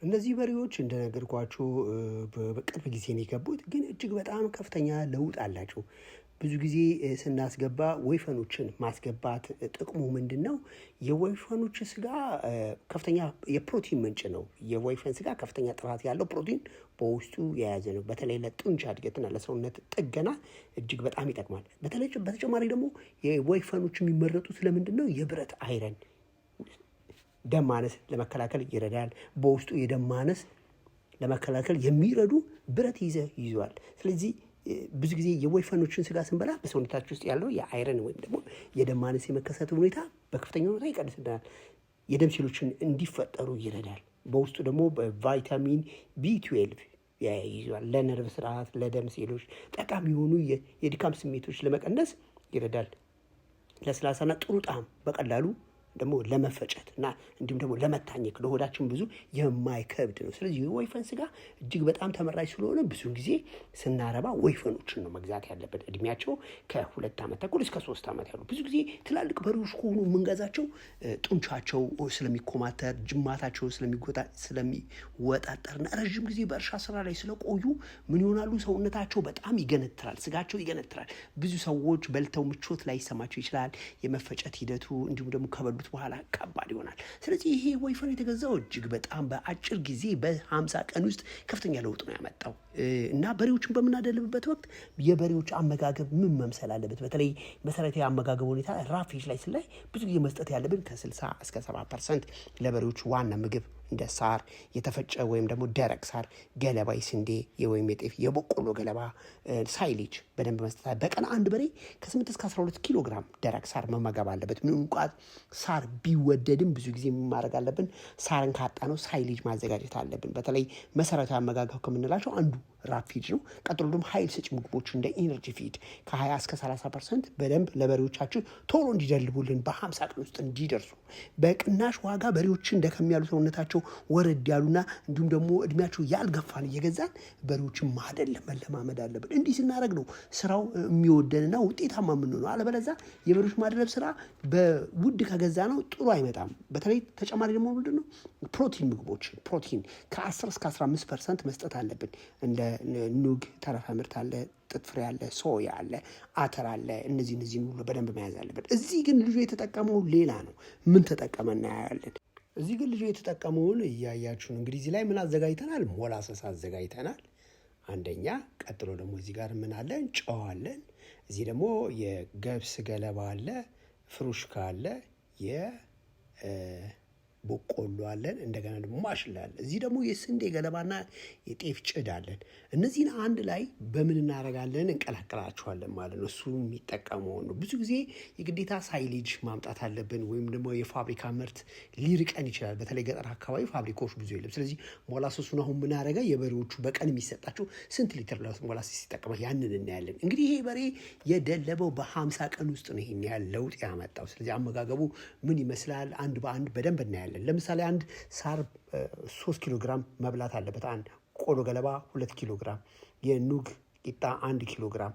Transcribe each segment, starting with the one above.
እነዚህ በሬዎች እንደነገርኳችሁ በቅርብ ጊዜ ነው የገቡት፣ ግን እጅግ በጣም ከፍተኛ ለውጥ አላቸው። ብዙ ጊዜ ስናስገባ ወይፈኖችን ማስገባት ጥቅሙ ምንድን ነው? የወይፈኖች ስጋ ከፍተኛ የፕሮቲን ምንጭ ነው። የወይፈን ስጋ ከፍተኛ ጥራት ያለው ፕሮቲን በውስጡ የያዘ ነው። በተለይ ለጡንቻ እድገትና ለሰውነት ጥገና እጅግ በጣም ይጠቅማል። በተጨማሪ ደግሞ የወይፈኖች የሚመረጡት ለምንድን ነው? የብረት አይረን ደም ማነስ ለመከላከል ይረዳል። በውስጡ የደም ማነስ ለመከላከል የሚረዱ ብረት ይዟል። ስለዚህ ብዙ ጊዜ የወይፈኖችን ስጋ ስንበላ በሰውነታችን ውስጥ ያለው የአይረን ወይም ደግሞ የደም ማነስ የመከሰት ሁኔታ በከፍተኛ ሁኔታ ይቀንስልናል። የደም ሴሎችን እንዲፈጠሩ ይረዳል። በውስጡ ደግሞ በቫይታሚን ቢ12 ይዟል። ለነርቭ ስርዓት፣ ለደም ሴሎች ጠቃሚ የሆኑ የድካም ስሜቶች ለመቀነስ ይረዳል። ለስላሳና ጥሩ ጣዕም በቀላሉ ደግሞ ለመፈጨት እና እንዲሁም ደግሞ ለመታኘክ ለሆዳችን ብዙ የማይከብድ ነው። ስለዚህ የወይፈን ስጋ እጅግ በጣም ተመራጭ ስለሆነ ብዙ ጊዜ ስናረባ ወይፈኖችን ነው መግዛት ያለብን። እድሜያቸው ከ2 ዓመት ተኩል እስከ 3 ዓመት ያሉ። ብዙ ጊዜ ትላልቅ በሬዎች ከሆኑ የምንገዛቸው ጡንቻቸው ስለሚኮማተር፣ ጅማታቸው ስለሚወጣጠርና ረዥም ጊዜ በእርሻ ስራ ላይ ስለቆዩ ምን ይሆናሉ? ሰውነታቸው በጣም ይገነትራል፣ ስጋቸው ይገነትራል። ብዙ ሰዎች በልተው ምቾት ላይ ይሰማቸው ይችላል። የመፈጨት ሂደቱ እንዲሁም ደግሞ ከበሉ በኋላ ከባድ ይሆናል። ስለዚህ ይሄ ወይፈን የተገዛው እጅግ በጣም በአጭር ጊዜ በ50 ቀን ውስጥ ከፍተኛ ለውጥ ነው ያመጣው እና በሬዎችን በምናደልብበት ወቅት የበሬዎች አመጋገብ ምን መምሰል አለበት? በተለይ መሰረታዊ አመጋገብ ሁኔታ ራፌጅ ላይ ስላይ ብዙ ጊዜ መስጠት ያለብን ከ60 እስከ 70% ለበሬዎች ዋና ምግብ እንደ ሳር፣ የተፈጨ ወይም ደግሞ ደረቅ ሳር፣ ገለባ፣ ስንዴ ወይም የጤፍ የበቆሎ ገለባ፣ ሳይሌጅ በደንብ መስጠት። በቀን አንድ በሬ ከ8 እስከ 12 ኪሎ ግራም ደረቅ ሳር መመገብ አለበት። ምንም እንኳን ሳር ቢወደድም ብዙ ጊዜ ማድረግ አለብን፣ ሳርን ካጣ ነው ሳይሌጅ ማዘጋጀት አለብን። በተለይ መሰረታዊ አመጋገብ ከምንላቸው አንዱ ራፊድ ነው። ቀጥሎ ደግሞ ኃይል ሰጪ ምግቦች እንደ ኢነርጂ ፊድ ከ20 እስከ 30% በደንብ ለበሬዎቻችን ቶሎ እንዲደልቡልን በ50 ቀን ውስጥ እንዲደርሱ በቅናሽ ዋጋ በሬዎችን ደከም ያሉ ሰውነታቸው ወረድ ያሉና እንዲሁም ደግሞ እድሜያቸው ያልገፋን እየገዛን በሬዎችን ማደለብ መለማመድ አለብን። እንዲህ ስናደርግ ነው ስራው የሚወደንና ውጤታማ የምንሆነው። አለበለዚያ የበሬዎች ማደለብ ስራ በውድ ከገዛ ነው ጥሩ አይመጣም። በተለይ ተጨማሪ ደግሞ ምንድን ነው ፕሮቲን ምግቦች ፕሮቲን ከ10 እስከ 15% መስጠት አለብን። እንደ ኑግ፣ ተረፈ ምርት አለ፣ ጥጥ ፍሬ አለ፣ ሶያ አለ፣ አተር አለ። እነዚህ ሁሉ በደንብ መያዝ አለብን። እዚህ ግን ልጁ የተጠቀመው ሌላ ነው። ምን ተጠቀመ እናያለን። እዚህ ግን ልጁ የተጠቀመውን እያያችሁ ነው። እንግዲህ እዚህ ላይ ምን አዘጋጅተናል? ሞላሰስ አዘጋጅተናል አንደኛ። ቀጥሎ ደግሞ እዚህ ጋር ምን አለን? ጨው አለን። እዚህ ደግሞ የገብስ ገለባ አለ፣ ፍሩሽካ አለ፣ በቆሎ አለን። እንደገና ደግሞ ማሽላ አለ። እዚህ ደግሞ የስንዴ ገለባና የጤፍ ጭድ አለን። እነዚህን አንድ ላይ በምን እናደርጋለን? እንቀላቅላቸዋለን ማለት ነው። እሱ የሚጠቀመው ነው። ብዙ ጊዜ የግዴታ ሳይሌጅ ማምጣት አለብን፣ ወይም ደግሞ የፋብሪካ ምርት ሊርቀን ይችላል። በተለይ ገጠር አካባቢ ፋብሪካዎች ብዙ የለም። ስለዚህ ሞላሰሱን አሁን ምን አደረገ? የበሬዎቹ በቀን የሚሰጣቸው ስንት ሊትር ሞላሰስ ሲጠቀማል ያንን እናያለን። እንግዲህ ይሄ በሬ የደለበው በ50 ቀን ውስጥ ነው ይሄን ያህል ለውጥ ያመጣው። ስለዚህ አመጋገቡ ምን ይመስላል? አንድ በአንድ በደንብ እናያለን። ለምሳሌ አንድ ሳር 3 ኪሎ ግራም መብላት አለበት። አንድ ቆሎ ገለባ 2 ኪሎ ግራም፣ የኑግ ቂጣ 1 ኪሎ ግራም፣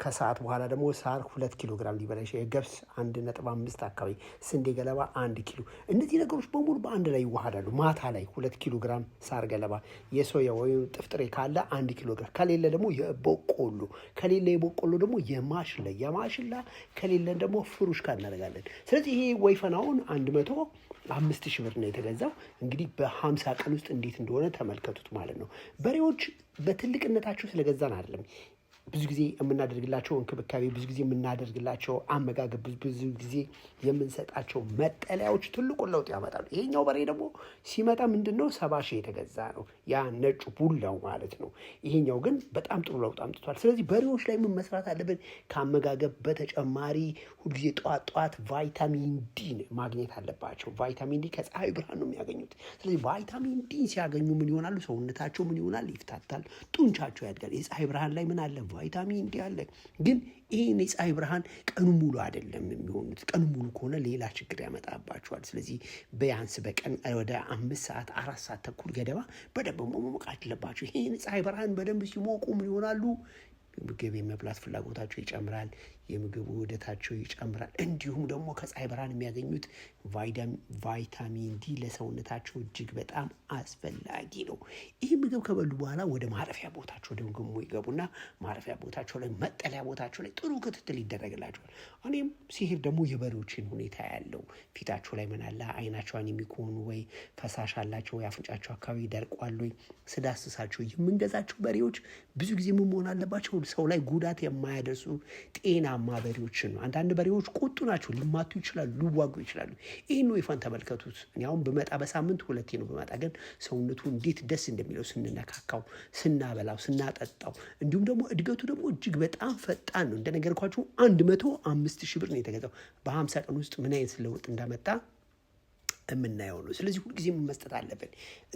ከሰዓት በኋላ ደግሞ ሳር 2 ኪሎ ግራም ሊበላ ይችላል። የገብስ 1.5 አካባቢ፣ ስንዴ ገለባ 1 ኪሎ። እነዚህ ነገሮች በሙሉ በአንድ ላይ ይዋሃዳሉ። ማታ ላይ 2 ኪሎ ግራም ሳር ገለባ፣ የሶያ ወይም ጥፍጥሬ ካለ 1 ኪሎ ግራም፣ ከሌለ ደግሞ የበቆሎ ከሌለ የበቆሎ ደግሞ የማሽላ ከሌለን ደግሞ ፍሩሽካ እናደርጋለን። ስለዚህ ይሄ ወይፈናውን 105,000 ብር ነው የተገዛው። እንግዲህ በ50 ቀን ውስጥ እንዴት እንደሆነ ተመልከቱት ማለት ነው። በሬዎች በትልቅነታቸው ስለገዛን አይደለም ብዙ ጊዜ የምናደርግላቸው እንክብካቤ፣ ብዙ ጊዜ የምናደርግላቸው አመጋገብ፣ ብዙ ጊዜ የምንሰጣቸው መጠለያዎች ትልቁን ለውጥ ያመጣሉ። ይሄኛው በሬ ደግሞ ሲመጣ ምንድን ነው 70 ሺህ የተገዛ ነው፣ ያ ነጩ ቡላው ማለት ነው። ይሄኛው ግን በጣም ጥሩ ለውጥ አምጥቷል። ስለዚህ በሬዎች ላይ ምን መስራት አለብን? ከአመጋገብ በተጨማሪ ሁልጊዜ ጠዋት ቫይታሚን ዲን ማግኘት አለባቸው። ቫይታሚን ዲ ከፀሐይ ብርሃን ነው የሚያገኙት። ስለዚህ ቫይታሚን ዲ ሲያገኙ ምን ይሆናሉ? ሰውነታቸው ምን ይሆናል? ይፍታታል፣ ጡንቻቸው ያድጋል። የፀሐይ ብርሃን ላይ ምን አለ? ቫይታሚን ዲ አለ። ግን ይህን የፀሐይ ብርሃን ቀኑ ሙሉ አይደለም የሚሆኑት። ቀኑ ሙሉ ከሆነ ሌላ ችግር ያመጣባቸዋል። ስለዚህ ቢያንስ በቀን ወደ 5 ሰዓት 4 ሰዓት ተኩል ገደማ በደንብ መሞቅ አለባቸው። ይህን ፀሐይ ብርሃን በደንብ ሲሞቁ ምን ይሆናሉ? ምግብ የመብላት ፍላጎታቸው ይጨምራል። የምግብ ውህደታቸው ይጨምራል። እንዲሁም ደግሞ ከፀሐይ ብርሃን የሚያገኙት ቫይታሚን ዲ ለሰውነታቸው እጅግ በጣም አስፈላጊ ነው። ይህ ምግብ ከበሉ በኋላ ወደ ማረፊያ ቦታቸው ደግሞ ይገቡና ማረፊያ ቦታቸው ላይ መጠለያ ቦታቸው ላይ ጥሩ ክትትል ይደረግላቸዋል። እኔም ሲሄድ ደግሞ የበሬዎችን ሁኔታ ያለው ፊታቸው ላይ ምን አለ፣ አይናቸውን የሚኮኑ ወይ ፈሳሽ አላቸው ወይ አፍንጫቸው አካባቢ ደርቋል ወይ ስዳስሳቸው የምንገዛቸው በሬዎች ብዙ ጊዜ ምን መሆን አለባቸው? ሰው ላይ ጉዳት የማያደርሱ ጤናማ በሬዎችን ነው። አንዳንድ በሬዎች ቁጡ ናቸው፣ ሊማቱ ይችላሉ፣ ሊዋጉ ይችላሉ። ይህን ወይፈን ተመልከቱት። እኔ አሁን ብመጣ በሳምንት 2 ነው ብመጣ፣ ግን ሰውነቱ እንዴት ደስ እንደሚለው ስንነካካው፣ ስናበላው፣ ስናጠጣው እንዲሁም ደግሞ እድገቱ ደግሞ እጅግ በጣም ፈጣን ነው። እንደነገርኳችሁ 105,000 ብር ነው የተገዛው። በ50 ቀን ውስጥ ምን አይነት ለውጥ እንዳመጣ የምናየው ነው። ስለዚህ ሁልጊዜ ምን መስጠት አለብን?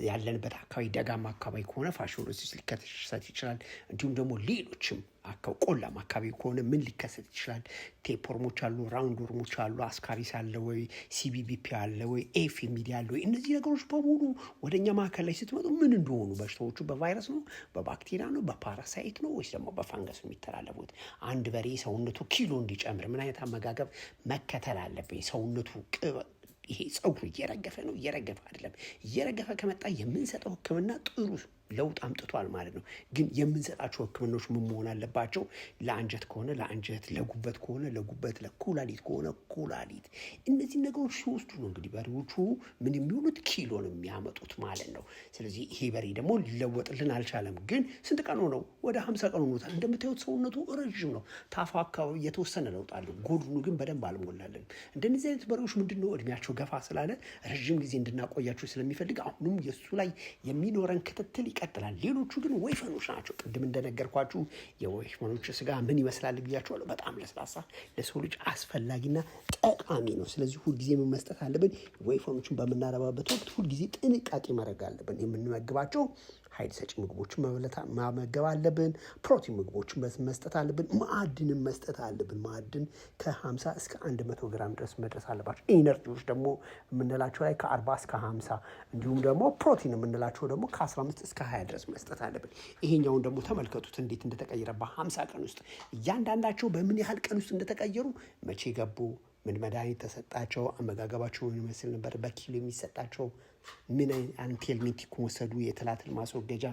ያለንበት አካባቢ ደጋማ አካባቢ ከሆነ ፋሽሎሲስ ሊከሰት ይችላል። እንዲሁም ደግሞ ሌሎችም ቆላማ አካባቢ ከሆነ ምን ሊከሰት ይችላል? ቴፕወርሞች አሉ፣ ራውንድ ወርሞች አሉ፣ አስካሪስ አለ ወይ፣ ሲቢቢፒ አለ ወይ፣ ኤፍ የሚዲ አለ ወይ። እነዚህ ነገሮች በሙሉ ወደኛ ማዕከል ላይ ስትመጡ ምን እንደሆኑ በሽታዎቹ በቫይረስ ነው፣ በባክቴሪያ ነው፣ በፓራሳይት ነው ወይስ ደግሞ በፋንገስ ነው የሚተላለፉት? አንድ በሬ ሰውነቱ ኪሎ እንዲጨምር ምን አይነት አመጋገብ መከተል አለብኝ? ሰውነቱ ይሄ ጸጉሩ እየረገፈ ነው፣ እየረገፈ አይደለም። እየረገፈ ከመጣ የምንሰጠው ሕክምና ጥሩ ለውጥ አምጥቷል ማለት ነው። ግን የምንሰጣቸው ሕክምናዎች ምን መሆን አለባቸው? ለአንጀት ከሆነ ለአንጀት፣ ለጉበት ከሆነ ለጉበት፣ ለኩላሊት ከሆነ ኩላሊት። እነዚህ ነገሮች ሲወስዱ ነው እንግዲህ በሬዎቹ ምን የሚሆኑት ኪሎ ነው የሚያመጡት ማለት ነው። ስለዚህ ይሄ በሬ ደግሞ ሊለወጥልን አልቻለም። ግን ስንት ቀን ሆነው? ወደ 50 ቀን ሆኖታል። እንደምታዩት ሰውነቱ ረዥም ነው። ታፋ አካባቢ የተወሰነ ለውጥ አለው። ጎድኑ ግን በደንብ አልሞላልን። እንደነዚህ አይነት በሬዎች ምንድን ነው እድሜያቸው ገፋ ስላለ ረዥም ጊዜ እንድናቆያቸው ስለሚፈልግ አሁንም የእሱ ላይ የሚኖረን ክትትል ይቀጥላል። ሌሎቹ ግን ወይፈኖች ናቸው። ቅድም እንደነገርኳችሁ የወይፈኖች ስጋ ምን ይመስላል ብያቸዋለሁ። በጣም ለስላሳ፣ ለሰው ልጅ አስፈላጊና ጠቃሚ ነው። ስለዚህ ሁልጊዜ ምን መስጠት አለብን? ወይፈኖችን በምናረባበት ወቅት ሁልጊዜ ጥንቃቄ ማድረግ አለብን። የምንመግባቸው ኃይል ሰጪ ምግቦችን መመገብ አለብን። ፕሮቲን ምግቦችን መስጠት አለብን። ማዕድንን መስጠት አለብን። ማዕድን ከ50 እስከ 100 ግራም ድረስ መድረስ አለባቸው። ኢነርጂዎች ደግሞ የምንላቸው ላይ ከ40 እስከ 50 እንዲሁም ደግሞ ፕሮቲን የምንላቸው ደግሞ ከ15 እስከ 20 ድረስ መስጠት አለብን። ይሄኛውን ደግሞ ተመልከቱት እንዴት እንደተቀየረ በ50 ቀን ውስጥ እያንዳንዳቸው በምን ያህል ቀን ውስጥ እንደተቀየሩ፣ መቼ ገቡ፣ ምን መድኃኒት ተሰጣቸው፣ አመጋገባቸው ምን ይመስል ነበር፣ በኪሎ የሚሰጣቸው ምን አንቲኤልሜቲክ ወሰዱ፣ የትላትል ማስወገጃ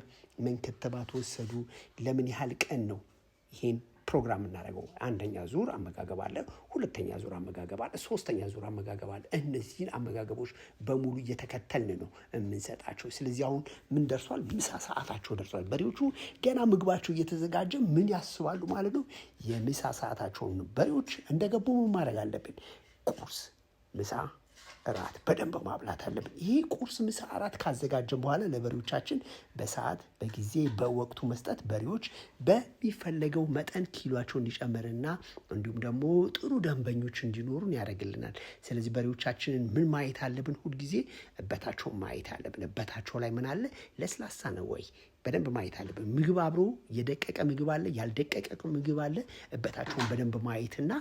ምን ክትባት ወሰዱ፣ ለምን ያህል ቀን ነው ይሄን ፕሮግራም እናደርገው። አንደኛ ዙር አመጋገብ አለ፣ ሁለተኛ ዙር አመጋገብ አለ፣ ሶስተኛ ዙር አመጋገብ አለ። እነዚህን አመጋገቦች በሙሉ እየተከተልን ነው የምንሰጣቸው። ስለዚህ አሁን ምን ደርሷል? ምሳ ሰዓታቸው ደርሷል። በሬዎቹ ገና ምግባቸው እየተዘጋጀ ምን ያስባሉ ማለት ነው? የምሳ ሰዓታቸውን ነው። በሬዎች እንደገቡ ምን ማድረግ አለብን? ቁርስ፣ ምሳ፣ እራት በደንብ ማብላት አለብን። ይህ ቁርስ፣ ምሳ፣ እራት ካዘጋጀን በኋላ ለበሬዎቻችን በሰዓት በጊዜ በወቅቱ መስጠት በሬዎች በሚፈለገው መጠን ኪሏቸው እንዲጨምርና እንዲሁም ደግሞ ጥሩ ደንበኞች እንዲኖሩን ያደርግልናል። ስለዚህ በሬዎቻችንን ምን ማየት አለብን? ሁልጊዜ እበታቸውን ማየት አለብን። እበታቸው ላይ ምን አለ? ለስላሳ ነው ወይ? በደንብ ማየት አለብን። ምግብ አብሮ የደቀቀ ምግብ አለ፣ ያልደቀቀ ምግብ አለ። እበታቸውን በደንብ ማየትና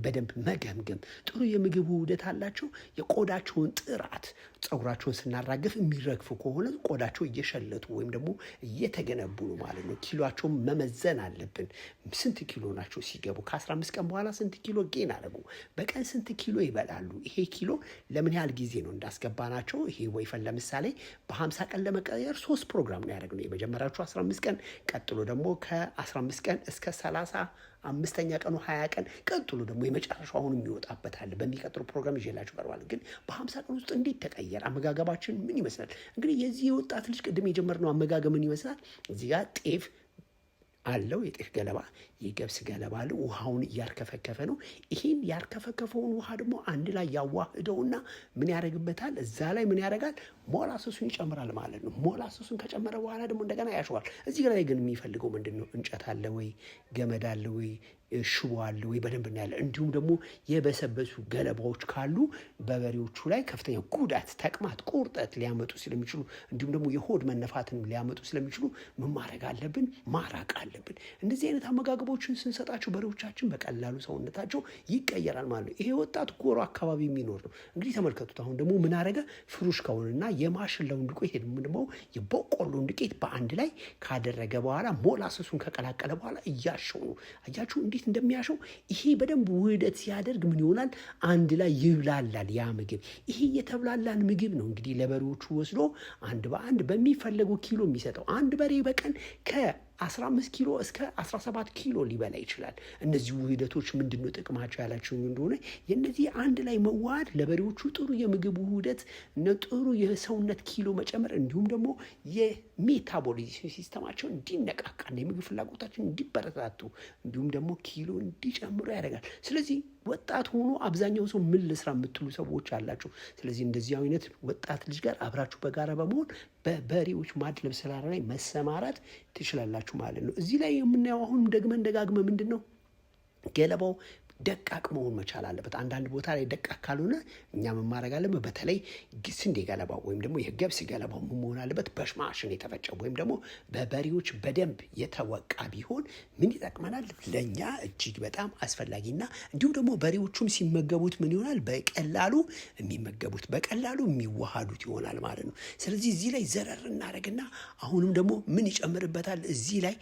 በደንብ መገምገም። ጥሩ የምግብ ውህደት አላቸው። የቆዳቸውን ጥራት፣ ፀጉራቸውን ስናራግፍ የሚረግፉ ከሆነ ቆዳቸው እየሸለቱ ወይም ደግሞ እየተገነቡ ነው ማለት ነው። ኪሎቸውን መመዘን አለብን። ስንት ኪሎ ናቸው ሲገቡ? ከ15 ቀን በኋላ ስንት ኪሎ ጌን አደረጉ? በቀን ስንት ኪሎ ይበላሉ? ይሄ ኪሎ ለምን ያህል ጊዜ ነው እንዳስገባናቸው? ይሄ ወይፈን ለምሳሌ በ50 ቀን ለመቀየር 3 ፕሮግራም ነው ያደረግነው። የመጀመሪያዎቹ 15 ቀን፣ ቀጥሎ ደግሞ ከ15 ቀን እስከ 35ኛ ቀኑ 20 ቀን፣ ቀጥሎ ደግሞ የመጨረሻው አሁን የሚወጣበታል። በሚቀጥሉ ፕሮግራም ይዤላችሁ ቀርባለሁ። ግን በ50 ቀን ውስጥ እንዴት ተቀየረ? አመጋገባችን ምን ይመስላል? እንግዲህ የዚህ የወጣት ልጅ ቅድም የጀመርነው አመጋገብ ምን ይመስላል? እዚህ ጋር ጤፍ አለው፣ የጤፍ ገለባ፣ የገብስ ገለባ አለ። ውሃውን እያርከፈከፈ ነው። ይህን ያርከፈከፈውን ውሃ ደግሞ አንድ ላይ ያዋህደውና ምን ያደርግበታል? እዛ ላይ ምን ያደርጋል? ሞላሰሱን ይጨምራል ማለት ነው። ሞላሰሱን ከጨመረ በኋላ ደግሞ እንደገና ያሸዋል። እዚህ ላይ ግን የሚፈልገው ምንድን ነው? እንጨት አለ ወይ? ገመድ አለ ወይ? ሽቦ አለ ወይ? በደንብ እናያለን። እንዲሁም ደግሞ የበሰበሱ ገለባዎች ካሉ በበሬዎቹ ላይ ከፍተኛ ጉዳት፣ ተቅማጥ፣ ቁርጠት ሊያመጡ ስለሚችሉ እንዲሁም ደግሞ የሆድ መነፋትን ሊያመጡ ስለሚችሉ ምን ማድረግ አለብን? ማራቅ አለብን። እንደዚህ አይነት አመጋገቦችን ስንሰጣቸው በሬዎቻችን በቀላሉ ሰውነታቸው ይቀየራል ማለት ነው። ይሄ ወጣት ጎሮ አካባቢ የሚኖር ነው። እንግዲህ ተመልከቱት። አሁን ደግሞ ምን አደረገ? ፍሩሽካውንና የማሽላውን ዱቄት ደግሞ የበቆሎን ዱቄት በአንድ ላይ ካደረገ በኋላ ሞላሰሱን ከቀላቀለ በኋላ እያሸው ነው። አያችሁ እንዲህ እንዴት እንደሚያሸው ይሄ በደንብ ውህደት ሲያደርግ ምን ይሆናል? አንድ ላይ ይብላላል ያ ምግብ። ይሄ የተብላላን ምግብ ነው እንግዲህ ለበሬዎቹ ወስዶ አንድ በአንድ በሚፈለገው ኪሎ የሚሰጠው። አንድ በሬ በቀን ከ15 ኪሎ እስከ 17 ኪሎ ሊበላ ይችላል። እነዚህ ውህደቶች ምንድን ነው ጥቅማቸው ያላቸው እንደሆነ የነዚህ አንድ ላይ መዋሃድ ለበሬዎቹ ጥሩ የምግብ ውህደት፣ ጥሩ የሰውነት ኪሎ መጨመር፣ እንዲሁም ደግሞ የሜታቦሊዝም ሲስተማቸው እንዲነቃቃና የምግብ ፍላጎታቸው እንዲበረታቱ እንዲሁም ደግሞ ኪሎ እንዲጨምሩ ያደርጋል። ስለዚህ ወጣት ሆኖ አብዛኛው ሰው ምን ልስራ የምትሉ ሰዎች አላቸው። ስለዚህ እንደዚህ አይነት ወጣት ልጅ ጋር አብራችሁ በጋራ በመሆን በበሬዎች ማድለብ ስራ ላይ መሰማራት ትችላላችሁ ማለት ነው። እዚህ ላይ የምናየው አሁን ደግመን ደጋግመን ምንድን ነው ገለባው ደቃቅ መሆን መቻል አለበት። አንዳንድ ቦታ ላይ ደቃቅ ካልሆነ እኛ መማረግ አለበት። በተለይ ስንዴ ገለባው ወይም ደግሞ የገብስ ገለባው መሆን አለበት በማሽን የተፈጨው ወይም ደግሞ በበሬዎች በደንብ የተወቃ ቢሆን ምን ይጠቅመናል? ለእኛ እጅግ በጣም አስፈላጊና እንዲሁም ደግሞ በሬዎቹም ሲመገቡት ምን ይሆናል? በቀላሉ የሚመገቡት በቀላሉ የሚዋሃዱት ይሆናል ማለት ነው። ስለዚህ እዚህ ላይ ዘረር እናደርግና አሁንም ደግሞ ምን ይጨምርበታል? እዚህ ላይ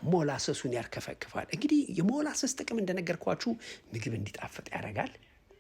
ሞላሰሱን ያርከፈክፋል። እንግዲህ የሞላሰስ ጥቅም እንደነገርኳችሁ ምግብ እንዲጣፍጥ ያደርጋል።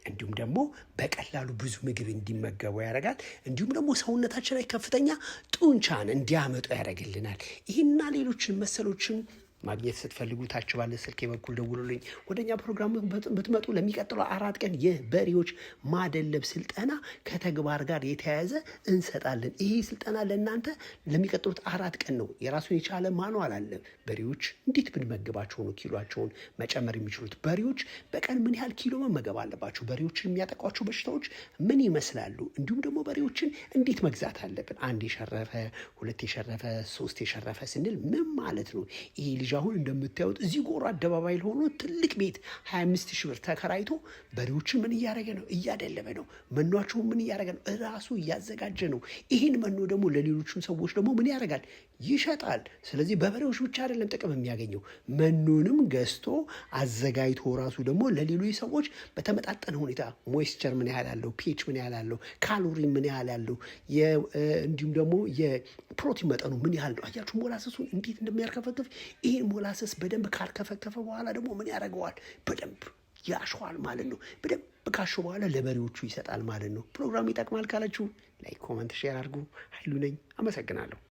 እንዲሁም ደግሞ በቀላሉ ብዙ ምግብ እንዲመገቡ ያደርጋል። እንዲሁም ደግሞ ሰውነታችን ላይ ከፍተኛ ጡንቻን እንዲያመጡ ያደርግልናል። ይህና ሌሎችን መሰሎችን ማግኘት ስትፈልጉ ታች ባለ ስልክ በኩል ደውሉልኝ። ወደኛ ፕሮግራም ብትመጡ ለሚቀጥለው 4 ቀን የበሬዎች ማደለብ ስልጠና ከተግባር ጋር የተያያዘ እንሰጣለን። ይሄ ስልጠና ለእናንተ ለሚቀጥሉት 4 ቀን ነው። የራሱን የቻለ ማኑዋል አለ። በሬዎች እንዴት ብንመግባቸው ነው ኪሎቸውን መጨመር የሚችሉት? በሬዎች በቀን ምን ያህል ኪሎ መመገብ አለባቸው? በሬዎችን የሚያጠቋቸው በሽታዎች ምን ይመስላሉ? እንዲሁም ደግሞ በሬዎችን እንዴት መግዛት አለብን? 1 የሸረፈ 2 የሸረፈ 3 የሸረፈ ስንል ምን ማለት ነው? ይሄ ልጅ አሁን እንደምታዩት እዚህ ጎሮ አደባባይ ሆኖ ትልቅ ቤት 25,000 ብር ተከራይቶ በሬዎችን ምን እያደረገ ነው? እያደለበ ነው። መኗቸውን ምን እያደረገ ነው? እራሱ እያዘጋጀ ነው። ይህን መኖ ደግሞ ለሌሎችም ሰዎች ደግሞ ምን ያደርጋል? ይሸጣል። ስለዚህ በበሬዎች ብቻ አይደለም ጥቅም የሚያገኘው፣ መኖንም ገዝቶ አዘጋጅቶ ራሱ ደግሞ ለሌሎች ሰዎች በተመጣጠነ ሁኔታ ሞይስቸር ምን ያህል አለው፣ ፒኤች ምን ያህል አለው፣ ካሎሪ ምን ያህል አለው፣ እንዲሁም ደግሞ የፕሮቲን መጠኑ ምን ያህል ነው። አያችሁ ሞላሰሱን እንዴት እንደሚያርከፈክፍ። ይሄን ሞላሰስ በደንብ ካርከፈከፈ በኋላ ደግሞ ምን ያደርገዋል? በደንብ ያሸዋል ማለት ነው። በደንብ ካሸው በኋላ ለበሬዎቹ ይሰጣል ማለት ነው። ፕሮግራም ይጠቅማል ካላችሁ ላይክ፣ ኮመንት፣ ሼር አድርጉ። ኃይሉ ነኝ። አመሰግናለሁ።